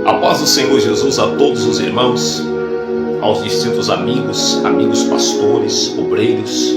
A paz do Senhor Jesus a todos os irmãos, aos distintos amigos pastores, obreiros.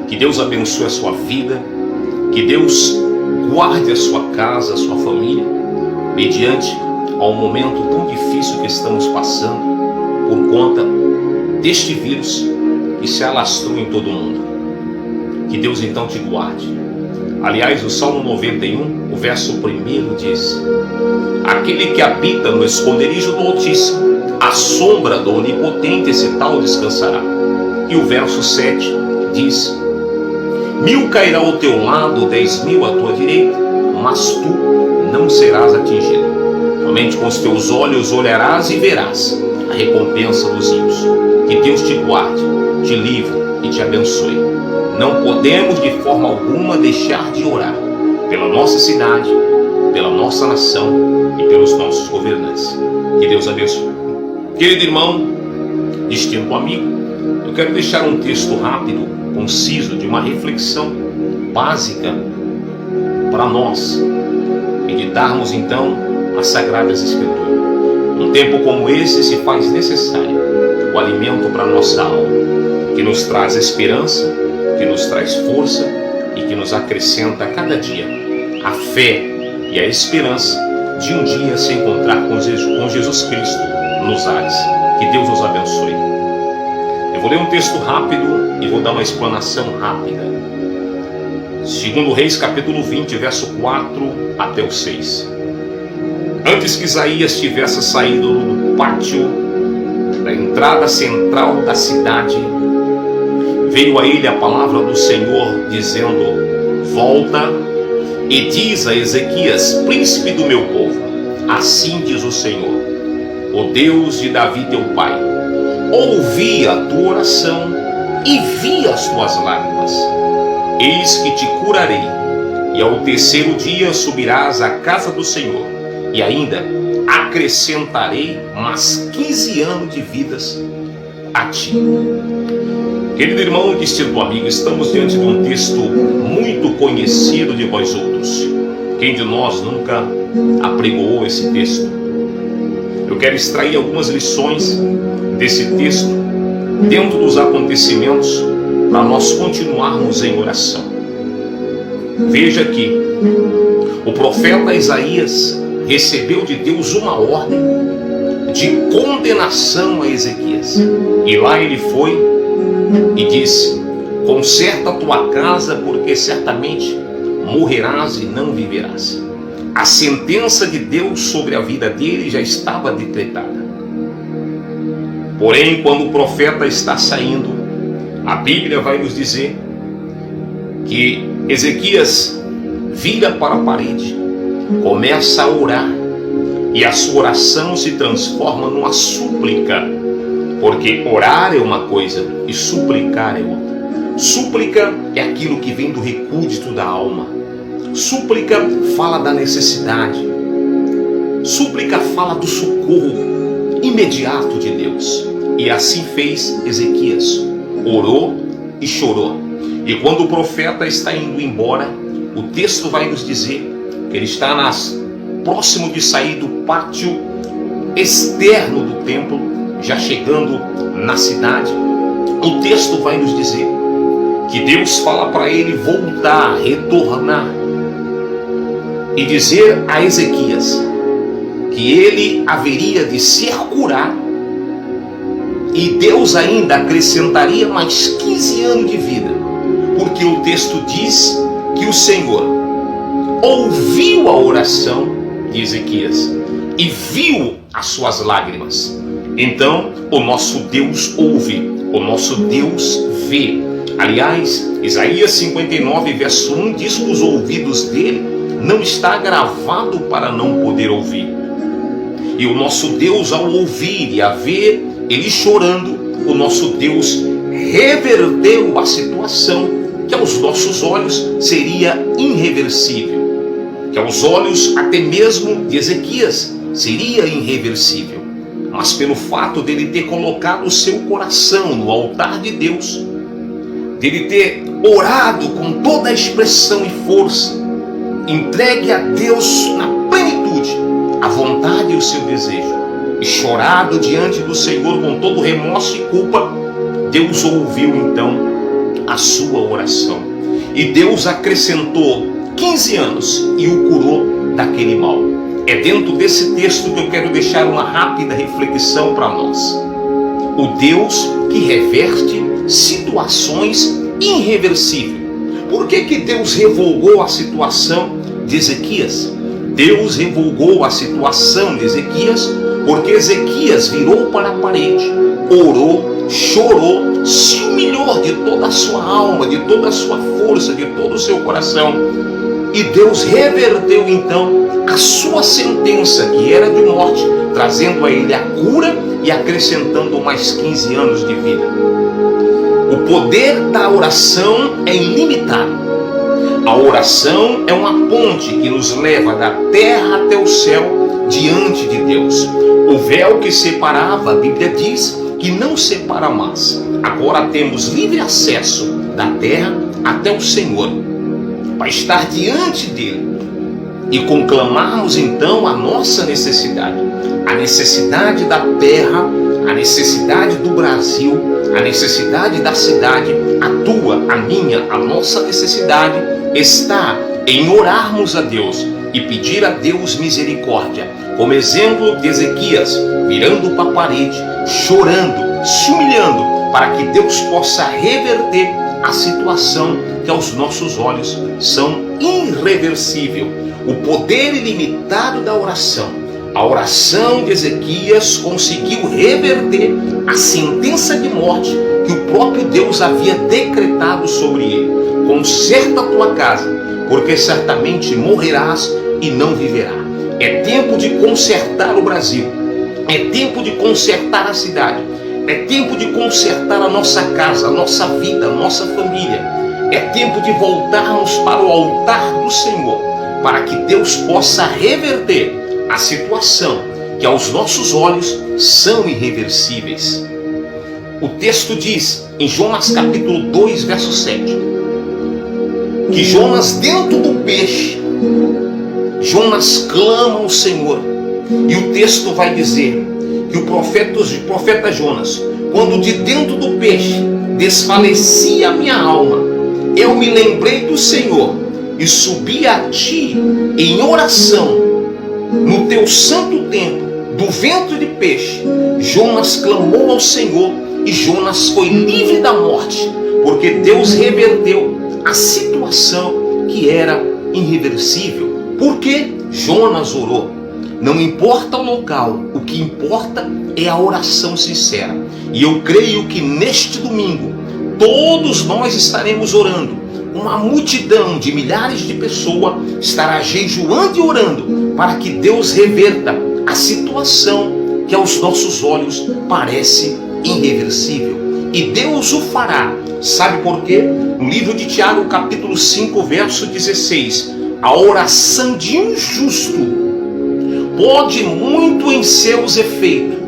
Que Deus abençoe a sua vida, que Deus guarde a sua casa, a sua família, mediante ao momento tão difícil que estamos passando por conta deste vírus que se alastrou em todo o mundo. Que Deus então te guarde. Aliás, o Salmo 91, o verso 1 diz: aquele que habita no esconderijo do Altíssimo, à sombra do Onipotente, esse tal descansará. E o verso 7 diz: 1000 cairá ao teu lado, 10.000 à tua direita, mas tu não serás atingido. Somente com os teus olhos olharás e verás a recompensa dos ímpios. Que Deus te guarde, te livre e te abençoe. Não podemos de forma alguma deixar de orar pela nossa cidade, pela nossa nação e pelos nossos governantes. Que Deus abençoe. Querido irmão, distinto amigo, eu quero deixar um texto rápido, conciso, de uma reflexão básica para nós meditarmos então as Sagradas Escrituras. Num tempo como esse se faz necessário o alimento para a nossa alma, que nos traz esperança, que nos traz força e que nos acrescenta a cada dia a fé e a esperança de um dia se encontrar com Jesus Cristo nos ares. Que Deus nos abençoe. Eu vou ler um texto rápido e vou dar uma explanação rápida. 2 Reis capítulo 20, verso 4 até o 6. Antes que Isaías tivesse saído do pátio da entrada central da cidade, veio a ele a palavra do Senhor, dizendo: volta e diz a Ezequias, príncipe do meu povo, assim diz o Senhor, o Deus de Davi teu pai: ouvi a tua oração e vi as tuas lágrimas. Eis que te curarei, e ao terceiro dia subirás à casa do Senhor, e ainda acrescentarei mais 15 anos de vidas a ti. Querido irmão, distinto amigo, estamos diante de um texto muito conhecido de vós outros. Quem de nós nunca apregoou esse texto? Eu quero extrair algumas lições desse texto dentro dos acontecimentos para nós continuarmos em oração. Veja que o profeta Isaías recebeu de Deus uma ordem de condenação a Ezequias. E lá ele foi e disse: conserta a tua casa, porque certamente morrerás e não viverás. A sentença de Deus sobre a vida dele já estava decretada. Porém, quando o profeta está saindo, a Bíblia vai nos dizer que Ezequias vira para a parede, começa a orar, e a sua oração se transforma numa súplica, porque orar é uma coisa e suplicar é outra. Súplica é aquilo que vem do recúdito da alma. Súplica fala da necessidade. Súplica fala do socorro imediato de Deus. E assim fez Ezequias. Orou e chorou. E quando o profeta está indo embora, o texto vai nos dizer que ele está próximo de sair do pátio externo do templo, já chegando na cidade. O texto vai nos dizer que Deus fala para ele voltar, retornar e dizer a Ezequias que ele haveria de ser curado, e Deus ainda acrescentaria mais 15 anos de vida, porque o texto diz que o Senhor ouviu a oração de Ezequias e viu as suas lágrimas. Então o nosso Deus ouve, o nosso Deus vê. Aliás, Isaías 59, verso 1 diz que os ouvidos dele não está gravado para não poder ouvir. E o nosso Deus, ao ouvir e a ver ele chorando, o nosso Deus reverteu a situação que aos nossos olhos seria irreversível, que aos olhos até mesmo de Ezequias seria irreversível. Mas pelo fato dele ter colocado o seu coração no altar de Deus, dele ter orado com toda a expressão e força, entregue a Deus na plenitude a vontade e o seu desejo, e chorado diante do Senhor com todo remorso e culpa, Deus ouviu então a sua oração. E Deus acrescentou 15 anos e o curou daquele mal. É dentro desse texto que eu quero deixar uma rápida reflexão para nós. O Deus que reverte situações irreversíveis. Por que Deus revogou a situação de Ezequias? Deus revogou a situação de Ezequias porque Ezequias virou para a parede, orou, chorou, se humilhou de toda a sua alma, de toda a sua força, de todo o seu coração. E Deus reverteu então a sua sentença, que era de morte, trazendo a ele a cura e acrescentando mais 15 anos de vida. O poder da oração é ilimitado. A oração é uma ponte que nos leva da terra até o céu diante de Deus. O véu que separava, a Bíblia diz que não separa mais. Agora temos livre acesso da terra até o Senhor, para estar diante dele e conclamarmos então a nossa necessidade. A necessidade da terra, a necessidade do Brasil, a necessidade da cidade, a tua, a minha, a nossa necessidade está em orarmos a Deus e pedir a Deus misericórdia. Como exemplo de Ezequias, virando para a parede, chorando, se humilhando, para que Deus possa reverter a situação que aos nossos olhos são irreversível. O poder ilimitado da oração. A oração de Ezequias conseguiu reverter a sentença de morte que o próprio Deus havia decretado sobre ele. Conserta a tua casa, porque certamente morrerás e não viverá. É tempo de consertar o Brasil. É tempo de consertar a cidade. É tempo de consertar a nossa casa, a nossa vida, a nossa família. É tempo de voltarmos para o altar do Senhor, para que Deus possa reverter a situação que aos nossos olhos são irreversíveis. O texto diz em Jonas capítulo 2, verso 7, que Jonas, dentro do peixe, Jonas clama ao Senhor. E o texto vai dizer que o profeta Jonas, quando de dentro do peixe desfalecia a minha alma, eu me lembrei do Senhor e subi a ti em oração no teu santo templo, do ventre de peixe. Jonas clamou ao Senhor e Jonas foi livre da morte, porque Deus reverteu a situação que era irreversível. Porque Jonas orou. Não importa o local, o que importa é a oração sincera. E eu creio que neste domingo todos nós estaremos orando. Uma multidão de milhares de pessoas estará jejuando e orando para que Deus reverta a situação que aos nossos olhos parece irreversível. E Deus o fará. Sabe por quê? No livro de Tiago, capítulo 5, verso 16. A oração de um justo pode muito em seus efeitos.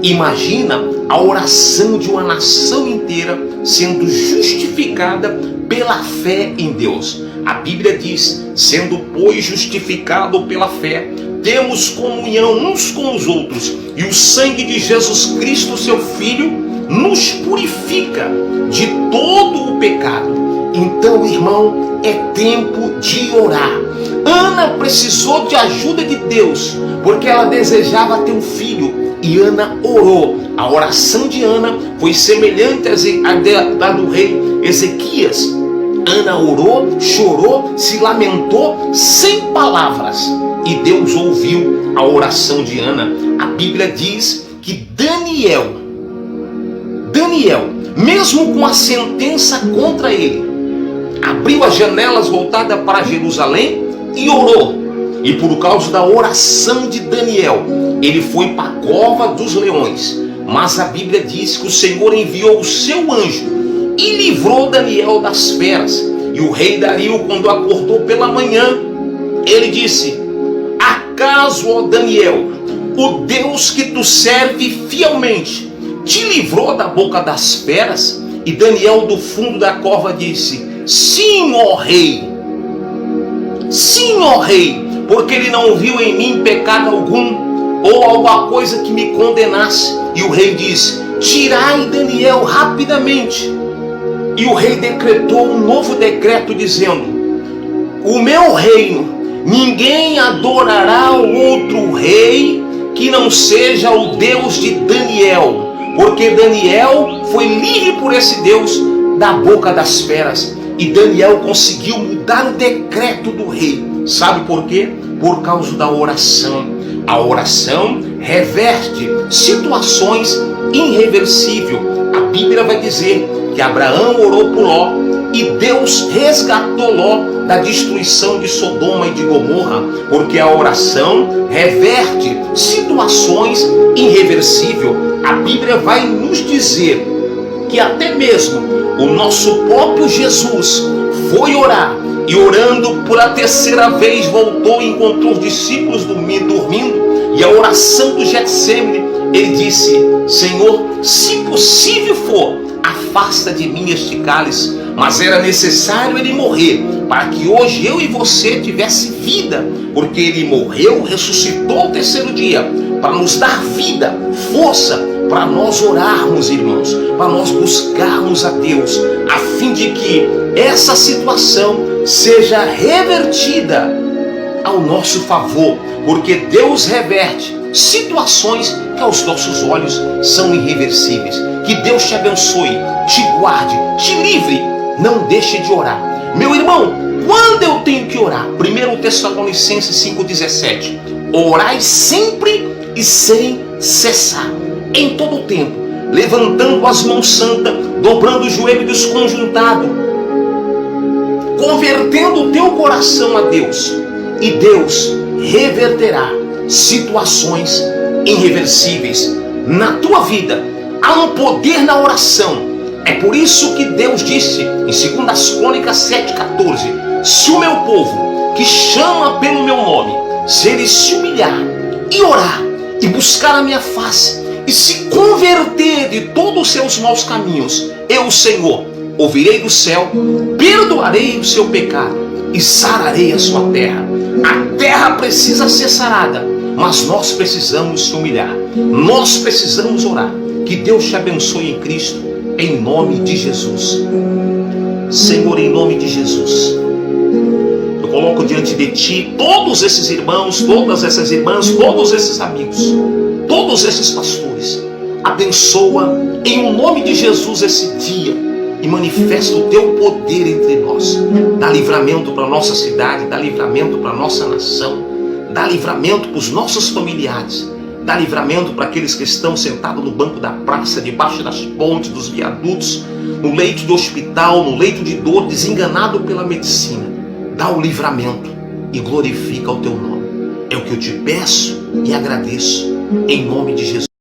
Imagina a oração de uma nação inteira sendo justificada pela fé em Deus. A Bíblia diz: sendo pois justificado pela fé, temos comunhão uns com os outros, e o sangue de Jesus Cristo, seu Filho, nos purifica de todo o pecado. Então, irmão, é tempo de orar. Ana precisou de ajuda de Deus, porque ela desejava ter um filho, e Ana orou. A oração de Ana foi semelhante à do rei Ezequias. Ana orou, chorou, se lamentou sem palavras, e Deus ouviu a oração de Ana. A Bíblia diz que Daniel, mesmo com a sentença contra ele, abriu as janelas voltadas para Jerusalém e orou. E por causa da oração de Daniel, ele foi para a cova dos leões. Mas a Bíblia diz que o Senhor enviou o seu anjo e livrou Daniel das feras. E o rei Dario, quando acordou pela manhã, ele disse: acaso, ó Daniel, o Deus que tu serve fielmente te livrou da boca das feras? E Daniel, do fundo da cova, disse: sim, ó rei. Sim, ó rei, porque ele não viu em mim pecado algum, ou alguma coisa que me condenasse. E o rei disse: tirai Daniel rapidamente. E o rei decretou um novo decreto, dizendo: o meu reino, ninguém adorará o outro rei que não seja o Deus de Daniel, porque Daniel foi livre por esse Deus da boca das feras. E Daniel conseguiu mudar o decreto do rei. Sabe por quê? Por causa da oração. A oração reverte situações irreversíveis. A Bíblia vai dizer que Abraão orou por Ló e Deus resgatou Ló da destruição de Sodoma e de Gomorra, porque a oração reverte situações irreversíveis. A Bíblia vai nos dizer que até mesmo o nosso próprio Jesus foi orar, e orando por a terceira vez voltou e encontrou os discípulos dormindo, e a oração do Getsemane, ele disse: Senhor, se possível for, afasta de mim este cálice. Mas era necessário ele morrer, para que hoje eu e você tivesse vida, porque ele morreu, ressuscitou ao terceiro dia, para nos dar vida, força, para nós orarmos, irmãos, para nós buscarmos a Deus, a fim de que essa situação seja revertida ao nosso favor, porque Deus reverte situações que aos nossos olhos são irreversíveis. Que Deus te abençoe, te guarde, te livre. Não deixe de orar. Meu irmão, quando eu tenho que orar? 1 Tessalonicenses 5,17. Orai sempre e sem cessar, em todo o tempo, levantando as mãos santas, dobrando o joelho desconjuntado, convertendo o teu coração a Deus, e Deus reverterá situações irreversíveis na tua vida. Há um poder na oração. É por isso que Deus disse em 2 Crônicas 7,14: se o meu povo, que chama pelo meu nome, se ele se humilhar e orar e buscar a minha face e se converter de todos os seus maus caminhos, eu, o Senhor, ouvirei do céu, perdoarei o seu pecado e sararei a sua terra. A terra precisa ser sarada, mas nós precisamos se humilhar, nós precisamos orar. Que Deus te abençoe em Cristo, em nome de Jesus. Senhor, em nome de Jesus, eu coloco diante de Ti todos esses irmãos, todas essas irmãs, todos esses amigos, todos esses pastores. Abençoa em nome de Jesus esse dia e manifesta o Teu poder entre nós. Dá livramento para a nossa cidade, dá livramento para a nossa nação, dá livramento para os nossos familiares. Dá livramento para aqueles que estão sentados no banco da praça, debaixo das pontes, dos viadutos, no leito do hospital, no leito de dor, desenganado pela medicina. Dá o livramento e glorifica o Teu nome. É o que eu te peço e agradeço, em nome de Jesus.